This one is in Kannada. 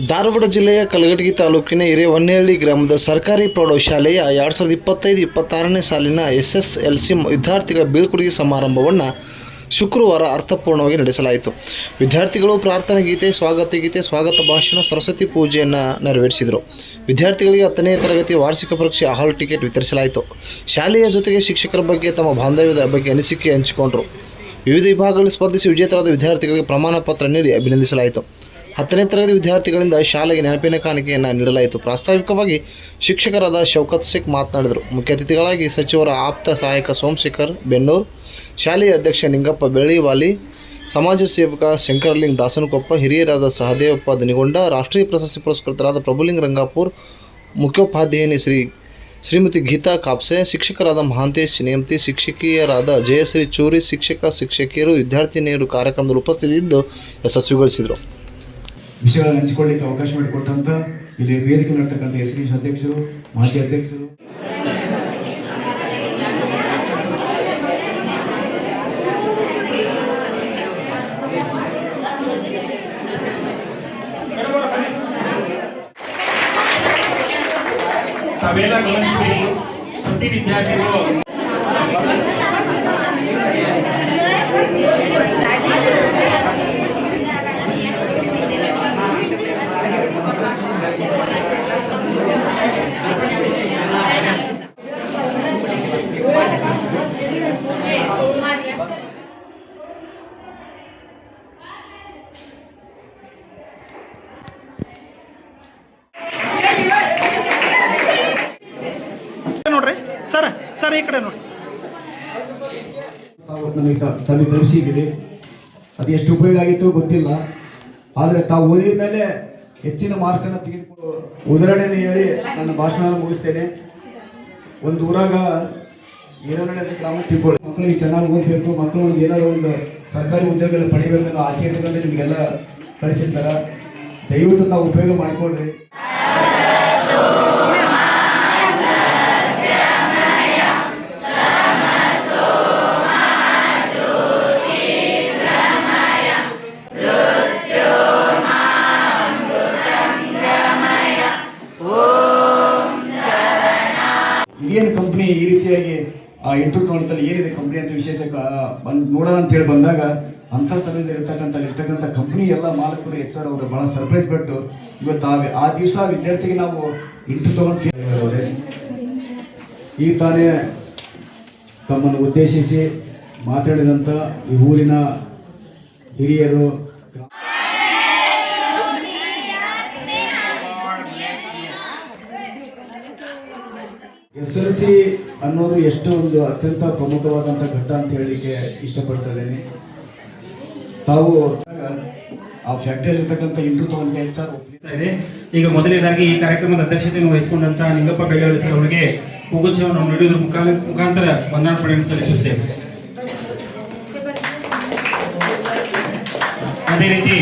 ಧಾರವಾಡ ಜಿಲ್ಲೆಯ ಕಲಘಟಗಿ ತಾಲೂಕಿನ ಹಿರೇವನ್ನೇಹಳ್ಳಿ ಗ್ರಾಮದ ಸರ್ಕಾರಿ ಪ್ರೌಢಶಾಲೆಯ 2025-26ನೇ ಸಾಲಿನ SSLC ವಿದ್ಯಾರ್ಥಿಗಳ ಬೀಳ್ಕೊಡುಗೆ ಸಮಾರಂಭವನ್ನು ಶುಕ್ರವಾರ ಅರ್ಥಪೂರ್ಣವಾಗಿ ನಡೆಸಲಾಯಿತು. ವಿದ್ಯಾರ್ಥಿಗಳು ಪ್ರಾರ್ಥನಾ ಗೀತೆ, ಸ್ವಾಗತ ಗೀತೆ, ಸ್ವಾಗತ ಭಾಷಣ, ಸರಸ್ವತಿ ಪೂಜೆಯನ್ನು ನೆರವೇರಿಸಿದರು. ವಿದ್ಯಾರ್ಥಿಗಳಿಗೆ 10ನೇ ತರಗತಿ ವಾರ್ಷಿಕ ಪರೀಕ್ಷೆ ಹಾಲ್ ಟಿಕೆಟ್ ವಿತರಿಸಲಾಯಿತು. ಶಾಲೆಯ ಜೊತೆಗೆ ಶಿಕ್ಷಕರ ಬಗ್ಗೆ ತಮ್ಮ ಬಾಂಧವ್ಯದ ಬಗ್ಗೆ ಅನಿಸಿಕೆ ಹಂಚಿಕೊಂಡರು. ವಿವಿಧ ವಿಭಾಗಗಳಲ್ಲಿ ಸ್ಪರ್ಧಿಸಿ ವಿಜೇತರಾದ ವಿದ್ಯಾರ್ಥಿಗಳಿಗೆ ಪ್ರಮಾಣ ಪತ್ರ ನೀಡಿ ಅಭಿನಂದಿಸಲಾಯಿತು. 10ನೇ ತರಗತಿ ವಿದ್ಯಾರ್ಥಿಗಳಿಂದ ಶಾಲೆಗೆ ನೆನಪಿನ ಕಾಣಿಕೆಯನ್ನು ನೀಡಲಾಯಿತು. ಪ್ರಾಸ್ತಾವಿಕವಾಗಿ ಶಿಕ್ಷಕರಾದ ಶೌಕತ್ ಶೇಖ್ ಮಾತನಾಡಿದರು. ಮುಖ್ಯ ಅತಿಥಿಗಳಾಗಿ ಸಚಿವರ ಆಪ್ತ ಸಹಾಯಕ ಸೋಮಶೇಖರ್ ಬೆನ್ನೂರು, ಶಾಲೆಯ ಅಧ್ಯಕ್ಷ ನಿಂಗಪ್ಪ ಬೆಳ್ಳಿವಾಲಿ, ಸಮಾಜ ಸೇವಕ ಶಂಕರಲಿಂಗ್ ದಾಸನಕೊಪ್ಪ, ಹಿರಿಯರಾದ ಸಹದೇವಪ್ಪ ದನಿಗೊಂಡ, ರಾಷ್ಟ್ರೀಯ ಪ್ರಶಸ್ತಿ ಪುರಸ್ಕೃತರಾದ ಪ್ರಭುಲಿಂಗ್ ರಂಗಾಪುರ್, ಮುಖ್ಯೋಪಾಧ್ಯಾಯಿನಿ ಶ್ರೀಮತಿ ಗೀತಾ ಕಾಪ್ಸೆ, ಶಿಕ್ಷಕರಾದ ಮಹಾಂತೇಶ್ ನೇಮತಿ, ಶಿಕ್ಷಕಿಯರಾದ ಜಯಶ್ರೀ ಚೂರಿ, ಶಿಕ್ಷಕಿಯರು, ವಿದ್ಯಾರ್ಥಿನಿಯರು ಕಾರ್ಯಕ್ರಮದಲ್ಲಿ ಉಪಸ್ಥಿತಿದ್ದು ಯಶಸ್ವಿಗೊಳಿಸಿದರು. ವಿಷಯಗಳನ್ನು ಹಂಚಿಕೊಳ್ಳಿಕ್ಕೆ ಅವಕಾಶ ಮಾಡಿಕೊಟ್ಟಂತ ಇಲ್ಲಿ ವೇದಿಕೆ ನಡ್ತಕ್ಕಂಥ SC ಅಧ್ಯಕ್ಷರು, ಮಾಜಿ ಅಧ್ಯಕ್ಷರು, ತಾವೆಲ್ಲ ಗಮನಿಸಬೇಕು. ಪ್ರತಿ ವಿದ್ಯಾರ್ಥಿಗಳು ನೋಡ್ರಿ ಸರ್ ಈ ಕಡೆ ನೋಡಿ. ತಮಗೆ ತಲುಪಿಸಿದ್ದೀರಿ. ಅದು ಎಷ್ಟು ಉಪಯೋಗ ಆಗಿತ್ತು ಗೊತ್ತಿಲ್ಲ, ಆದರೆ ತಾವು ಓದಿದ ಮೇಲೆ ಹೆಚ್ಚಿನ ಮಾರ್ಕ್ಸನ್ನು ತೆಗೆದುಕೊಂಡು ಉದಾಹರಣೆಯನ್ನು ಹೇಳಿ ನನ್ನ ಭಾಷಣ ಮುಗಿಸ್ತೇನೆ. ಒಂದು ಊರಾಗ ಏನಾರ ಗ್ರಾಮ ತಿಳ್ಕೊಳ್ಳಿ, ಮಕ್ಕಳಿಗೆ ಚೆನ್ನಾಗಿ ಓದಬೇಕು, ಮಕ್ಕಳು ಒಂದು ಏನಾದ್ರು ಒಂದು ಸರ್ಕಾರಿ ಉದ್ಯೋಗಗಳು ಪಡಿಬೇಕು ಅನ್ನೋ ಆಸೆ ಇಟ್ಕೊಂಡು ನಿಮಗೆಲ್ಲ ಕಳಿಸಿರ್ತಾರೆ. ದಯವಿಟ್ಟು ತಾವು ಉಪಯೋಗ ಮಾಡಿಕೊಡ್ರಿ. ಏನು ಕಂಪ್ನಿ ಈ ರೀತಿಯಾಗಿ ಇಂಟರ್ವ್ಯೂ ತೊಗೊಳ್ತಲ್ಲಿ ಏನಿದೆ ಕಂಪ್ನಿ ಅಂತ ವಿಶೇಷ ಬಂದು ನೋಡೋಣ ಅಂತೇಳಿ ಬಂದಾಗ ಅಂಥ ಸಮಯದಲ್ಲಿ ಇರ್ತಕ್ಕಂಥ ಕಂಪ್ನಿ ಎಲ್ಲ ಮಾಲಕರು HR ಅವರು ಭಾಳ ಸರ್ಪ್ರೈಸ್ ಬಿಟ್ಟು ಇವತ್ತು ಆ ದಿವಸ ವಿದ್ಯಾರ್ಥಿಗೆ ನಾವು ಇಂಟರ್ವ್ಯೂ ತೊಗೊಂಡು ಈಗ ತಾನೇ ತಮ್ಮನ್ನು ಉದ್ದೇಶಿಸಿ ಮಾತಾಡಿದಂಥ ಈ ಊರಿನ ಹಿರಿಯರು, SSLC ಅನ್ನೋದು ಎಷ್ಟು ಒಂದು ಅತ್ಯಂತ ಪ್ರಮುಖವಾದಂಥ ಘಟ್ಟ ಅಂತ ಹೇಳಲಿಕ್ಕೆ ಇಷ್ಟಪಡ್ತಿದ್ದೇನೆ. ತಾವು ಆ ಫ್ಯಾಕ್ಟರಿಯಲ್ಲಿ ಇರ್ತಕ್ಕಂಥ ಇಂಟರ್ವ್ಯೂ ತಗೊಂಡು ಇದೆ. ಈಗ ಮೊದಲನೇದಾಗಿ ಈ ಕಾರ್ಯಕ್ರಮದ ಅಧ್ಯಕ್ಷತೆಯನ್ನು ವಹಿಸಿಕೊಂಡಂತ ನಿಂಗಪ್ಪ ಬೆಳ್ಳಿವಾಲಿ ಸರ್ ಅವರಿಗೆ ಹೂಗುಚ್ಛವನ್ನು ನೀಡುವುದರ ಮುಖಾಂತರ ವಂದನಾರ್ಪಣೆಯನ್ನು ಸಲ್ಲಿಸುತ್ತೇವೆ. ಅದೇ ರೀತಿ